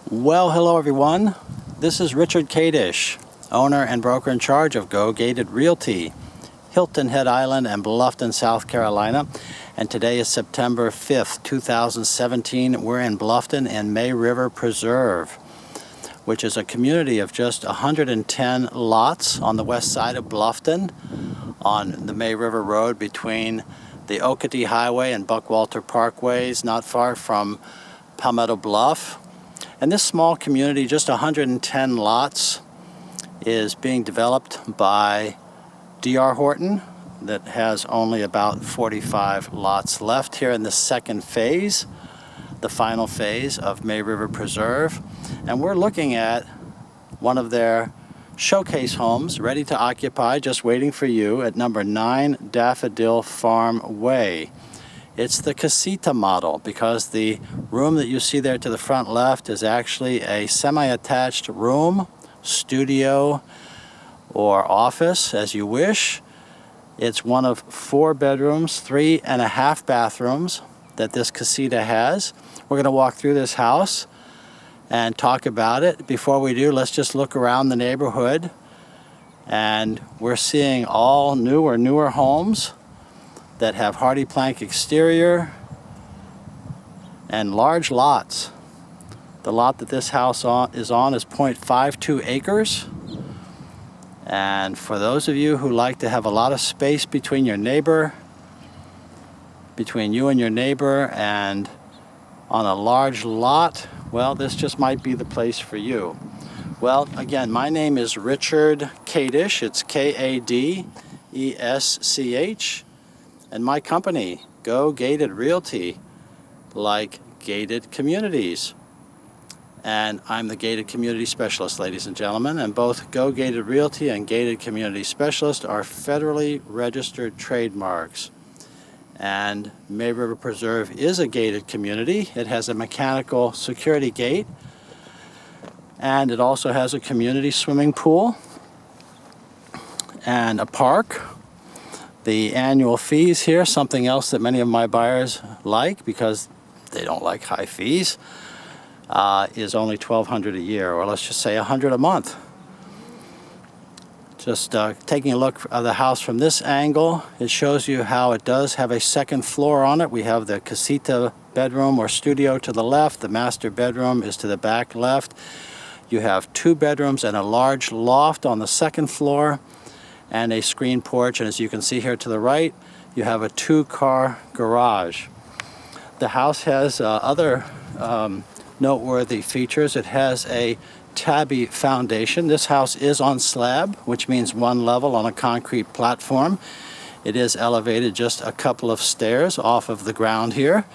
Well, hello everyone. This is Richard Kadish, owner and broker in charge of Go Gated Realty, Hilton Head Island and Bluffton, South Carolina. And today is September 5th, 2017. We're in Bluffton and May River Preserve, which is a community of just 110 lots on the west side of Bluffton on the May River Road between the Okatee Highway and Buckwalter Parkways, not far from Palmetto Bluff. And this small community, just 110 lots, is being developed by D.R. Horton that has only about 45 lots left here in the second phase, the final phase of May River Preserve. And we're looking at one of their showcase homes ready to occupy, just waiting for you at number 9 Daffodil Farm Way. It's the Casita model because the room that you see there to the front left is actually a semi-attached room, studio, or office, as you wish. It's one of 4 bedrooms, 3.5 bathrooms that this Casita has. We're going to walk through this house and talk about it. Before we do, let's just look around the neighborhood. And we're seeing all new or newer homes that have hardy plank exterior and large lots. The lot that this house is on is 0.52 acres. And for those of you who like to have a lot of space between you and your neighbor, and on a large lot, well, this just might be the place for you. Well, again, my name is Richard Kadish. It's K-A-D-E-S-C-H. And my company, Go Gated Realty, like gated communities. And I'm the gated community specialist, ladies and gentlemen. And both Go Gated Realty and gated community specialist are federally registered trademarks. And May River Preserve is a gated community. It has a mechanical security gate. And it also has a community swimming pool and a park. The annual fees here, something else that many of my buyers like because they don't like high fees, is only $1,200 a year, or let's just say $100 a month. Just taking a look at the house from this angle, it shows you how it does have a second floor on it. We have the Casita bedroom or studio to the left. The master bedroom is to the back left. You have 2 bedrooms and a large loft on the second floor, and a screen porch, and as you can see here to the right, you have a 2-car garage. The house has other noteworthy features. It has a tabby foundation. This house is on slab, which means 1 level on a concrete platform. It is elevated just a couple of stairs off of the ground here,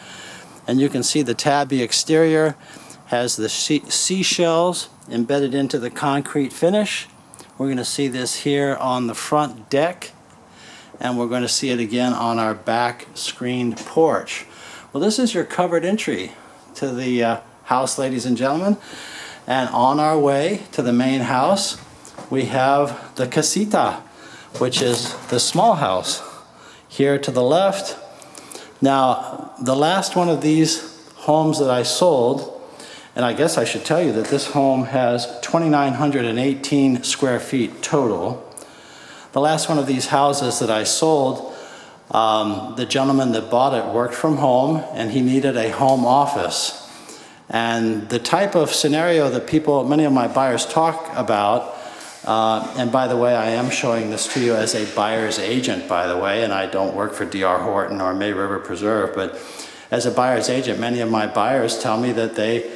and you can see the tabby exterior has the seashells embedded into the concrete finish. We're going to see this here on the front deck, and we're going to see it again on our back screened porch. Well, this is your covered entry to the house, ladies and gentlemen. And on our way to the main house, we have the Casita, which is the small house here to the left. Now, the last one of these homes that I sold, and I guess I should tell you that this home has 2,918 square feet total. The last one of these houses that I sold, the gentleman that bought it worked from home and he needed a home office. And the type of scenario that many of my buyers talk about, and by the way, I am showing this to you as a buyer's agent, by the way, and I don't work for D.R. Horton or May River Preserve, but as a buyer's agent, many of my buyers tell me that they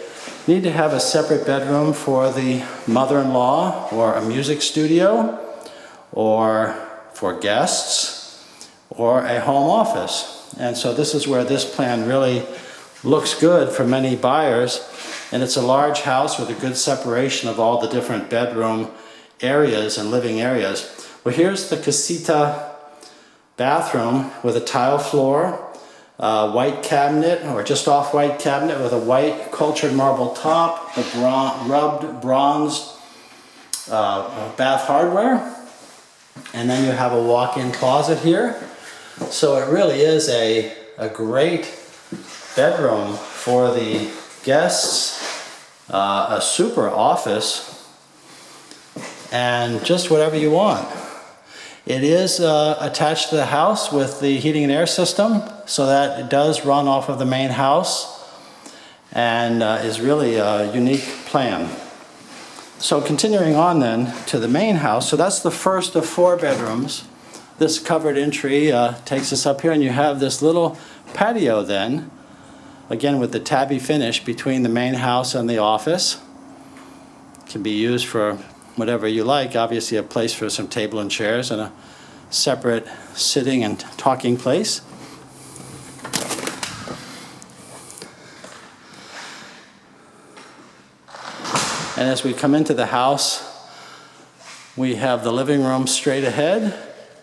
need to have a separate bedroom for the mother-in-law, or a music studio, or for guests, or a home office. And so this is where this plan really looks good for many buyers. And it's a large house with a good separation of all the different bedroom areas and living areas. Well, here's the Casita bathroom with a tile floor, white cabinet, or just off-white cabinet with a white cultured marble top, the rubbed bronze bath hardware, and then you have a walk-in closet here. So it really is a great bedroom for the guests a super office, and just whatever you want. It is attached to the house with the heating and air system, so that it does run off of the main house, and is really a unique plan. So continuing on then to the main house, so that's the first of 4 bedrooms. This covered entry takes us up here, and you have this little patio then, again with the tabby finish between the main house and the office. It can be used for whatever you like. Obviously a place for some table and chairs, and a separate sitting and talking place. And as we come into the house, we have the living room straight ahead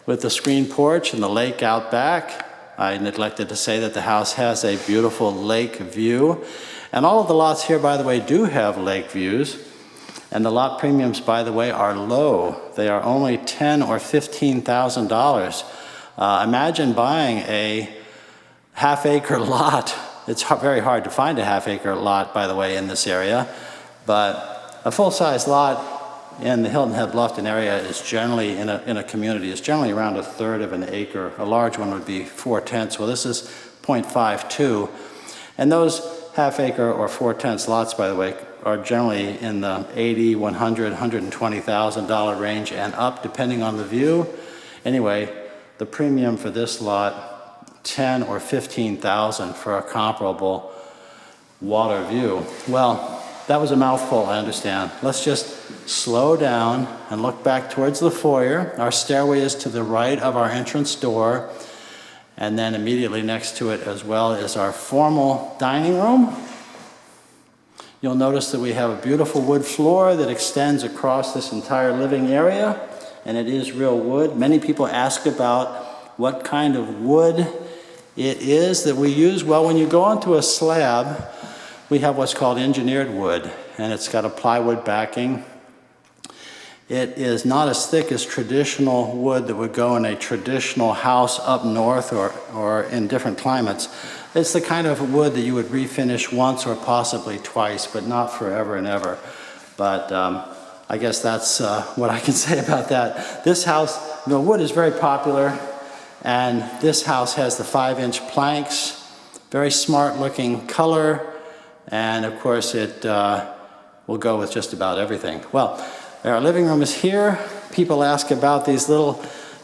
with the screen porch and the lake out back. I neglected to say that the house has a beautiful lake view. And all of the lots here, by the way, do have lake views. And the lot premiums, by the way, are low. They are only $10,000 or $15,000. Imagine buying a half-acre lot. It's very hard to find a half-acre lot, by the way, in this area. But a full-size lot in the Hilton Head Bluffton area is generally, in a community, is generally around 1/3 of an acre. A large one would be 4/10. Well, this is 0.52. And those half-acre or 4/10 lots, by the way, are generally in the $80,000, $100,000, $120,000 range and up, depending on the view. Anyway, the premium for this lot, $10,000 or $15,000 for a comparable water view. Well, that was a mouthful, I understand. Let's just slow down and look back towards the foyer. Our stairway is to the right of our entrance door, and then immediately next to it as well is our formal dining room. You'll notice that we have a beautiful wood floor that extends across this entire living area, and it is real wood. Many people ask about what kind of wood it is that we use. Well, when you go onto a slab, we have what's called engineered wood, and it's got a plywood backing. It is not as thick as traditional wood that would go in a traditional house up north or in different climates. It's the kind of wood that you would refinish once or possibly twice, but not forever and ever. But I guess that's what I can say about that. This house, the wood is very popular, and this house has the 5-inch planks, very smart looking color, and of course it will go with just about everything. Well, our living room is here. People ask about these little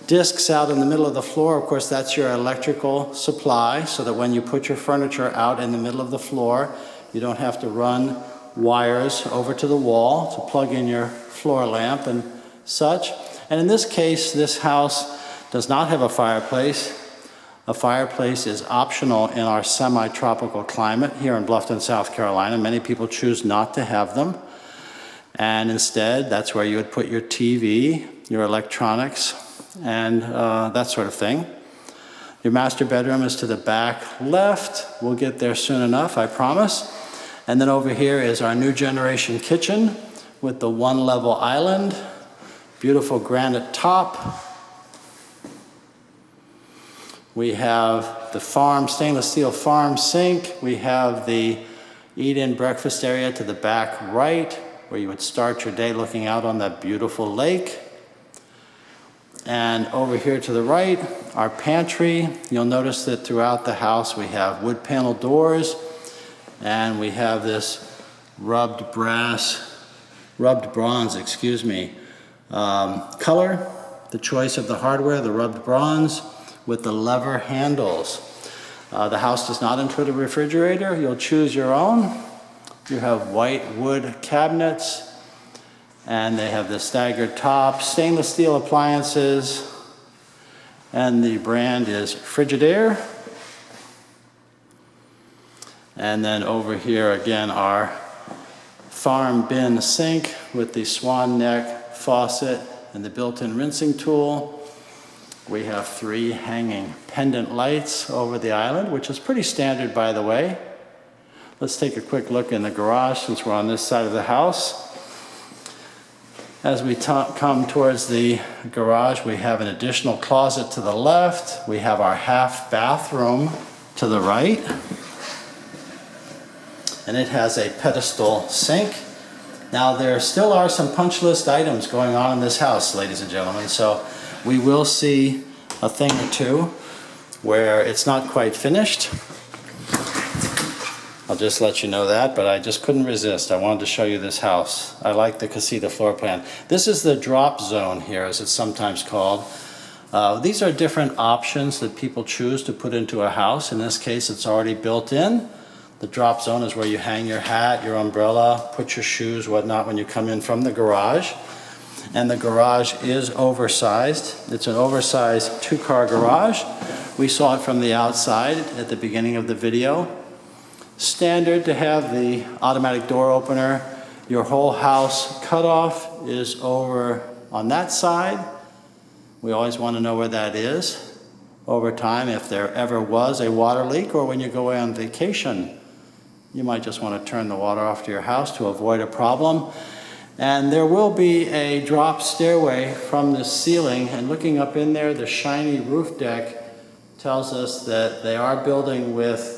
discs out in the middle of the floor. Of course, that's your electrical supply, so that when you put your furniture out in the middle of the floor, you don't have to run wires over to the wall to plug in your floor lamp and such. And in this case, this house does not have a fireplace. A fireplace is optional in our semi-tropical climate here in Bluffton, South Carolina. Many people choose not to have them. And instead, that's where you would put your TV, your electronics, and that sort of thing. Your master bedroom is to the back left. We'll get there soon enough, I promise. And then over here is our new generation kitchen with the 1-level island, beautiful granite top. We have the stainless steel farm sink. We have the eat-in breakfast area to the back right, where you would start your day looking out on that beautiful lake. And over here to the right, our pantry. You'll notice that throughout the house we have wood panel doors, and we have this rubbed bronze, color. The choice of the hardware, the rubbed bronze with the lever handles. The house does not include a refrigerator. You'll choose your own. You have white wood cabinets, and they have the staggered top, stainless steel appliances, and the brand is Frigidaire. And then over here again, our farm bin sink with the swan neck faucet and the built-in rinsing tool. We have 3 hanging pendant lights over the island, which is pretty standard, by the way. Let's take a quick look in the garage since we're on this side of the house. As we come towards the garage, we have an additional closet to the left. We have our half bathroom to the right. and it has a pedestal sink. Now there still are some punch list items going on in this house, ladies and gentlemen, so we will see a thing or two where it's not quite finished. I'll just let you know that, but I just couldn't resist. I wanted to show you this house. I like the Casita floor plan. This is the drop zone here, as it's sometimes called. These are different options that people choose to put into a house. In this case, it's already built in. The drop zone is where you hang your hat, your umbrella, put your shoes, whatnot when you come in from the garage. And the garage is oversized. It's an oversized two-car garage. We saw it from the outside at the beginning of the video. Standard to have the automatic door opener. Your whole house cutoff is over on that side. We always want to know where that is over time if there ever was a water leak, or when you go away on vacation. You might just want to turn the water off to your house to avoid a problem. And there will be a drop stairway from the ceiling, and looking up in there, the shiny roof deck tells us that they are building with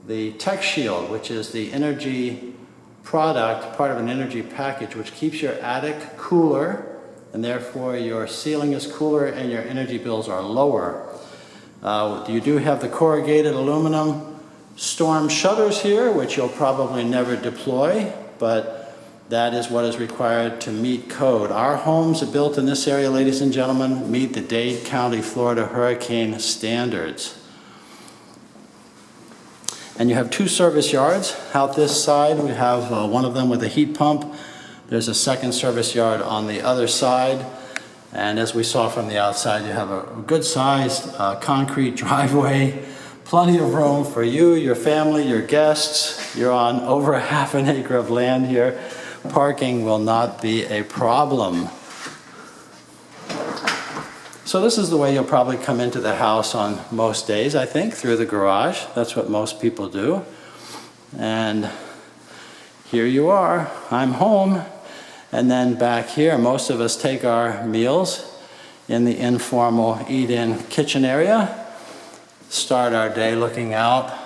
the Tech Shield, which is the energy product, part of an energy package, which keeps your attic cooler, and therefore your ceiling is cooler and your energy bills are lower. You do have the corrugated aluminum storm shutters here, which you'll probably never deploy, but that is what is required to meet code. Our homes are built in this area, ladies and gentlemen, meet the Dade County, Florida hurricane standards. And you have two service yards. Out this side, we have one of them with a heat pump. There's a second service yard on the other side. And as we saw from the outside, you have a good-sized concrete driveway, plenty of room for you, your family, your guests. You're on over half an acre of land here. Parking will not be a problem. So this is the way you'll probably come into the house on most days, I think, through the garage. That's what most people do. And here you are, I'm home. And then back here, most of us take our meals in the informal eat-in kitchen area. Start our day looking out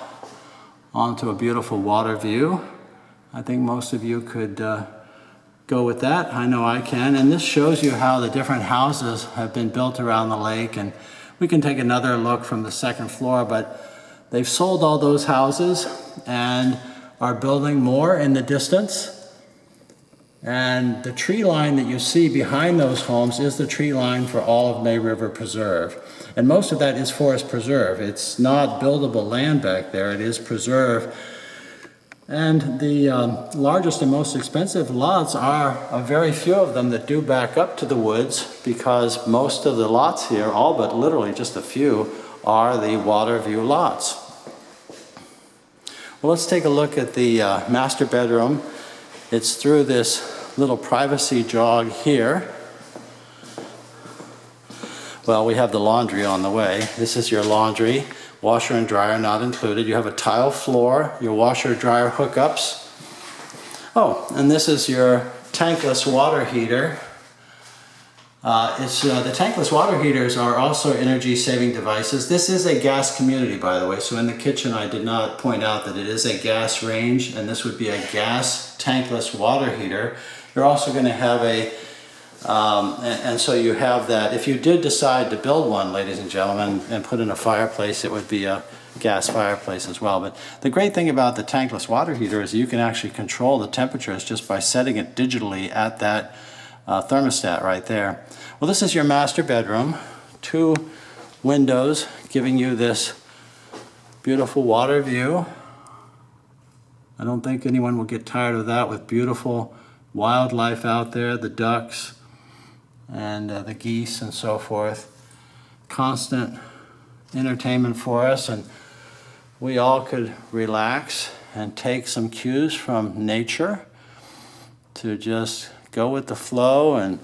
onto a beautiful water view. I think most of you could go with that. I know I can. And this shows you how the different houses have been built around the lake. And we can take another look from the second floor, but they've sold all those houses and are building more in the distance. And the tree line that you see behind those homes is the tree line for all of May River Preserve. And most of that is forest preserve. It's not buildable land back there, it is preserve. And the largest and most expensive lots are a very few of them that do back up to the woods, because most of the lots here, all but literally just a few, are the water view lots. Well, let's take a look at the master bedroom. It's through this little privacy jog here. Well, we have the laundry on the way. This is your laundry. Washer and dryer not included. You have a tile floor, your washer dryer hookups. Oh, and this is your tankless water heater. The tankless water heaters are also energy saving devices. This is a gas community, by the way. So in the kitchen, I did not point out that it is a gas range, and this would be a gas tankless water heater. You're also going to have and so you have that. If you did decide to build one, ladies and gentlemen, and put in a fireplace, it would be a gas fireplace as well. But the great thing about the tankless water heater is you can actually control the temperatures just by setting it digitally at that thermostat right there. Well, this is your master bedroom. 2 windows giving you this beautiful water view. I don't think anyone will get tired of that, with beautiful wildlife out there, the ducks and the geese and so forth. Constant entertainment for us, and we all could relax and take some cues from nature to just go with the flow and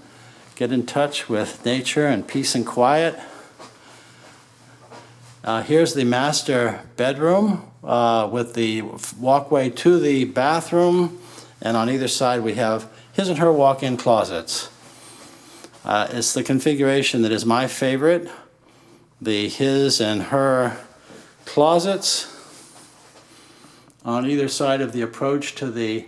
get in touch with nature and peace and quiet. Here's the master bedroom with the walkway to the bathroom, and on either side we have his and her walk-in closets. It's the configuration that is my favorite, the his and her closets on either side of the approach to the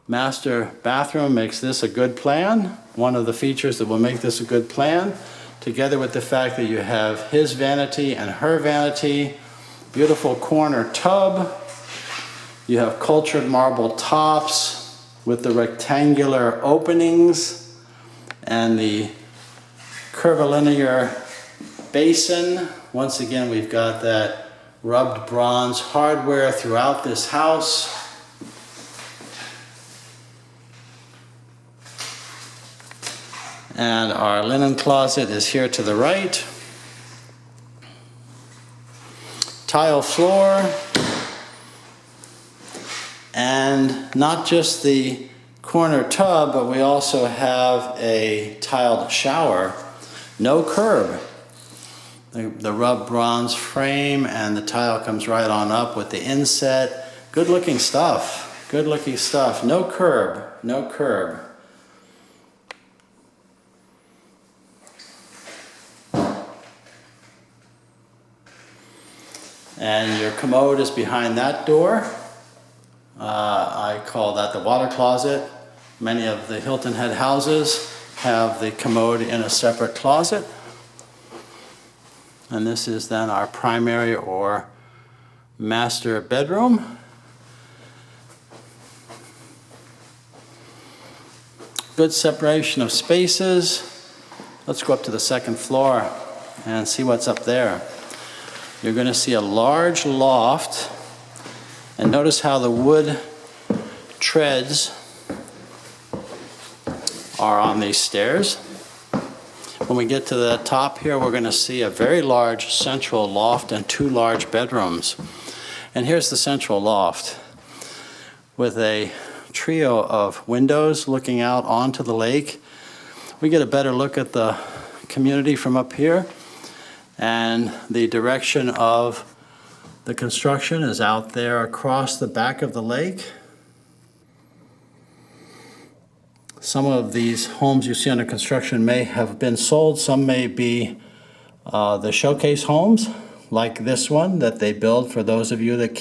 master bathroom makes this a good plan. One of the features that will make this a good plan, together with the fact that you have his vanity and her vanity, beautiful corner tub. You have cultured marble tops with the rectangular openings and the curvilinear basin. Once again, we've got that rubbed bronze hardware throughout this house. And our linen closet is here to the right. Tile floor. And not just the corner tub, but we also have a tiled shower. No curb. The rubbed bronze frame and the tile comes right on up with the inset. Good looking stuff. Good looking stuff. No curb. No curb. And your commode is behind that door. I call that the water closet. Many of the Hilton Head houses have the commode in a separate closet. And this is then our primary or master bedroom. Good separation of spaces. Let's go up to the second floor and see what's up there. You're going to see a large loft, and notice how the wood treads are on these stairs. When we get to the top here, we're going to see a very large central loft and two large bedrooms. And here's the central loft with a trio of windows looking out onto the lake. We get a better look at the community from up here, and the direction of the construction is out there across the back of the lake. Some of these homes you see under construction may have been sold. Some may be the showcase homes, like this one that they build for those of you that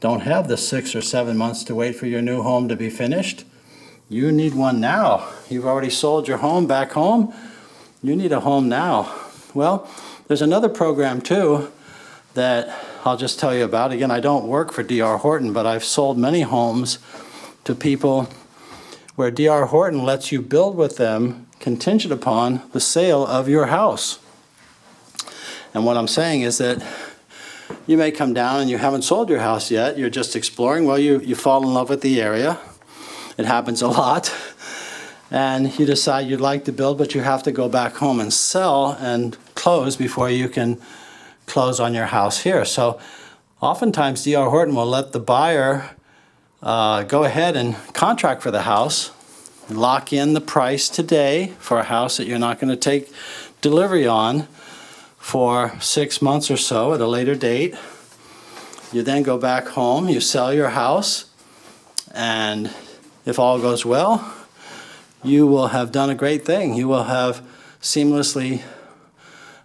don't have the 6 or 7 months to wait for your new home to be finished. You need one now. You've already sold your home back home. You need a home now. Well, there's another program too that I'll just tell you about. Again, I don't work for D.R. Horton, but I've sold many homes to people where D.R. Horton lets you build with them contingent upon the sale of your house. And what I'm saying is that you may come down and you haven't sold your house yet. You're just exploring. Well, you fall in love with the area. It happens a lot. And you decide you'd like to build, but you have to go back home and sell and close before you can close on your house here. So oftentimes D.R. Horton will let the buyer go ahead and contract for the house and lock in the price today for a house that you're not going to take delivery on for 6 months or so at a later date. You then go back home, you sell your house, and if all goes well, you will have done a great thing. You will have seamlessly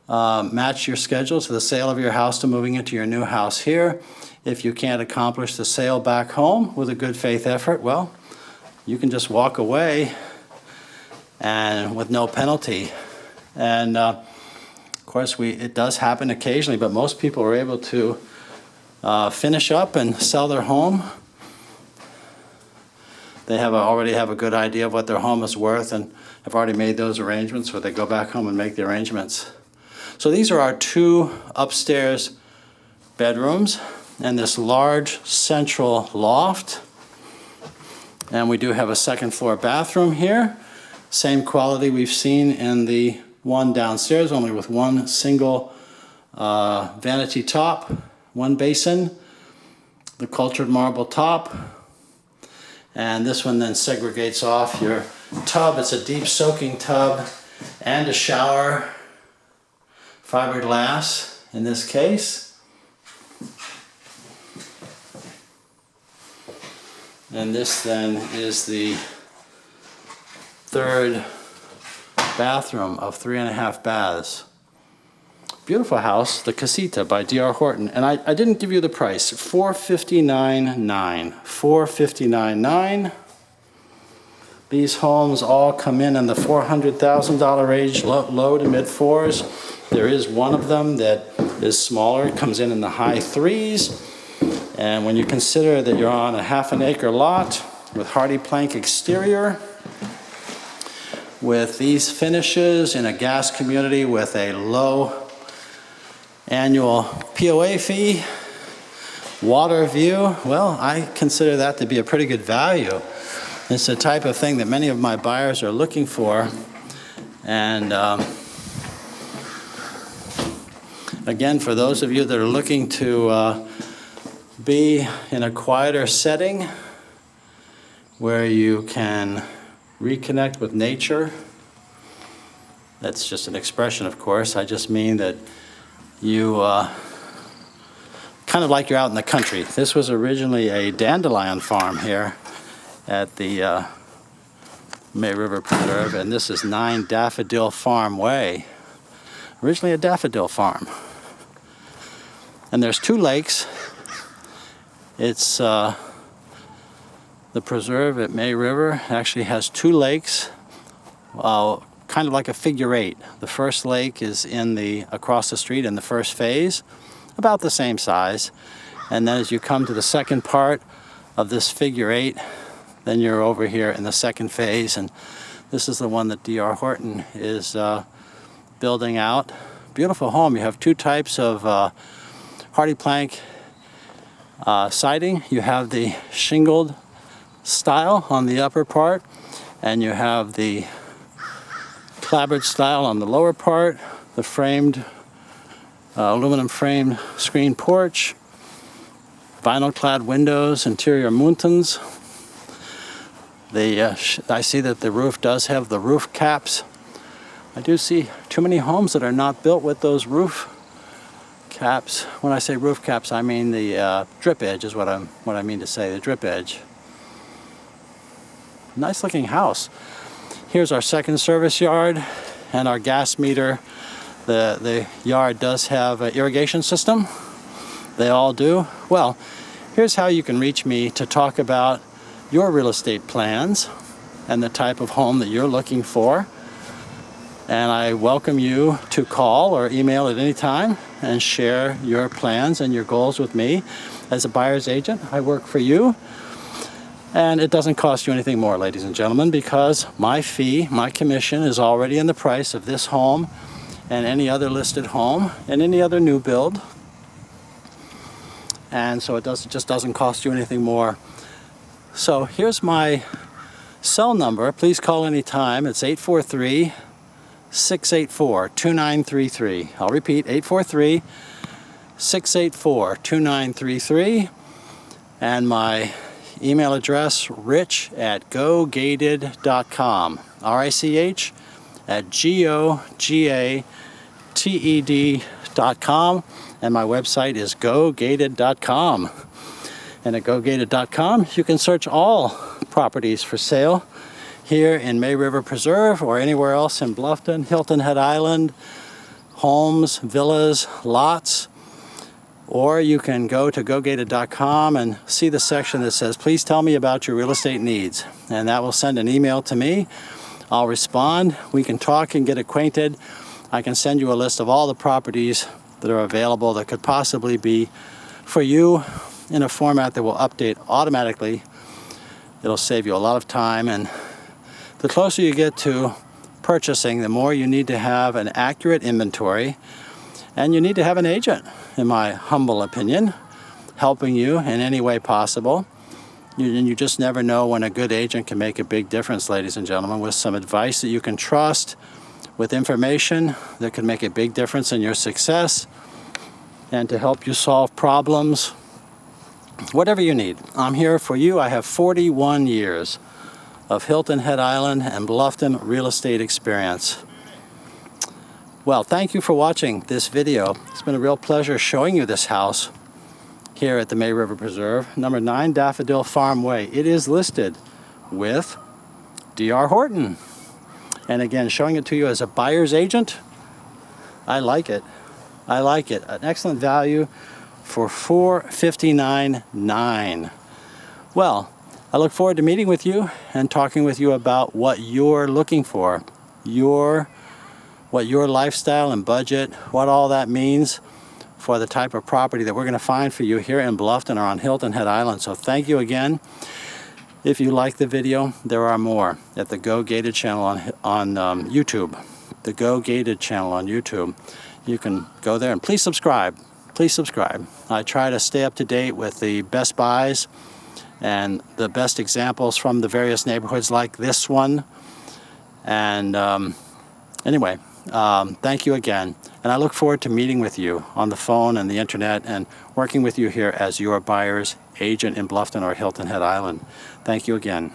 matched your schedule to the sale of your house to moving into your new house here. If you can't accomplish the sale back home with a good faith effort, well, you can just walk away and with no penalty. And of course, it does happen occasionally, but most people are able to finish up and sell their home. They already have a good idea of what their home is worth and have already made those arrangements, or they go back home and make the arrangements. So these are our two upstairs bedrooms and this large central loft. And we do have a second floor bathroom here. Same quality we've seen in the one downstairs, only with one single vanity top, one basin, the cultured marble top. And this one then segregates off your tub. It's a deep soaking tub and a shower, fiberglass in this case. And this then is the third bathroom of 3.5 baths. beautiful house, the Casita by D.R. Horton. And I didn't give you the price, $459,900. $459,900. These homes all come in the $400,000 range, low to mid fours. There is one of them that is smaller, comes in the high threes. And when you consider that you're on a half an acre lot with hardy plank exterior, with these finishes in a gas community with a low annual POA fee, water view, well, I consider that to be a pretty good value. It's the type of thing that many of my buyers are looking for. And again, for those of you that are looking to be in a quieter setting where you can reconnect with nature, that's just an expression, of course. I just mean that you kind of like you're out in the country. This was originally a dandelion farm here at the May River Preserve, and this is 9 Daffodil Farm Way. Originally a daffodil farm. And there's 2 lakes. It's the preserve at May River actually has 2 lakes, kind of like a figure 8. The first lake is across the street in the first phase, about the same size. And then as you come to the second part of this figure 8, then you're over here in the second phase, and this is the one that D.R. Horton is building out. Beautiful home. You have 2 types of hardy plank siding. You have the shingled style on the upper part, and you have the clapboard style on the lower part, the framed aluminum framed screen porch, vinyl clad windows, interior mountains. I see that the roof does have the roof caps. I do see too many homes that are not built with those roof caps. When I say roof caps, I mean the drip edge is what I mean to say, the drip edge. Nice looking house. Here's our second service yard and our gas meter. The yard does have an irrigation system. They all do. Well, here's how you can reach me to talk about your real estate plans and the type of home that you're looking for. And I welcome you to call or email at any time and share your plans and your goals with me. As a buyer's agent, I work for you. And it doesn't cost you anything more, ladies and gentlemen, because my fee, my commission is already in the price of this home and any other listed home and any other new build. And so it just doesn't cost you anything more. So here's my cell number. Please call anytime. It's 843-684-2933. I'll repeat, 843-684-2933. And my email address, rich@gogated.com. RICH@GOGATED.com. And my website is gogated.com. And at gogated.com, you can search all properties for sale here in May River Preserve or anywhere else in Bluffton, Hilton Head Island, homes, villas, lots. Or you can go to gogated.com and see the section that says, please tell me about your real estate needs. And that will send an email to me. I'll respond. We can talk and get acquainted. I can send you a list of all the properties that are available that could possibly be for you in a format that will update automatically. It'll save you a lot of time, and the closer you get to purchasing, the more you need to have an accurate inventory, and you need to have an agent, in my humble opinion, helping you in any way possible. You just never know when a good agent can make a big difference, ladies and gentlemen, with some advice that you can trust, with information that can make a big difference in your success, and to help you solve problems. Whatever you need, I'm here for you. I have 41 years of Hilton Head Island and Bluffton real estate experience. Well, thank you for watching this video. It's been a real pleasure showing you this house here at the May River Preserve, number 9 Daffodil Farm Way. It is listed with D.R. Horton. And again, showing it to you as a buyer's agent, I like it. I like it. An excellent value for $459.9. Well, I look forward to meeting with you and talking with you about what you're looking for, what your lifestyle and budget, what all that means for the type of property that we're going to find for you here in Bluffton or on Hilton Head Island. So thank you again. If you like the video, there are more at the Go Gated channel on YouTube. The Go Gated channel on YouTube. You can go there and please subscribe. Please subscribe. I try to stay up to date with the best buys and the best examples from the various neighborhoods like this one. And anyway, thank you again. And I look forward to meeting with you on the phone and the internet and working with you here as your buyer's agent in Bluffton or Hilton Head Island. Thank you again.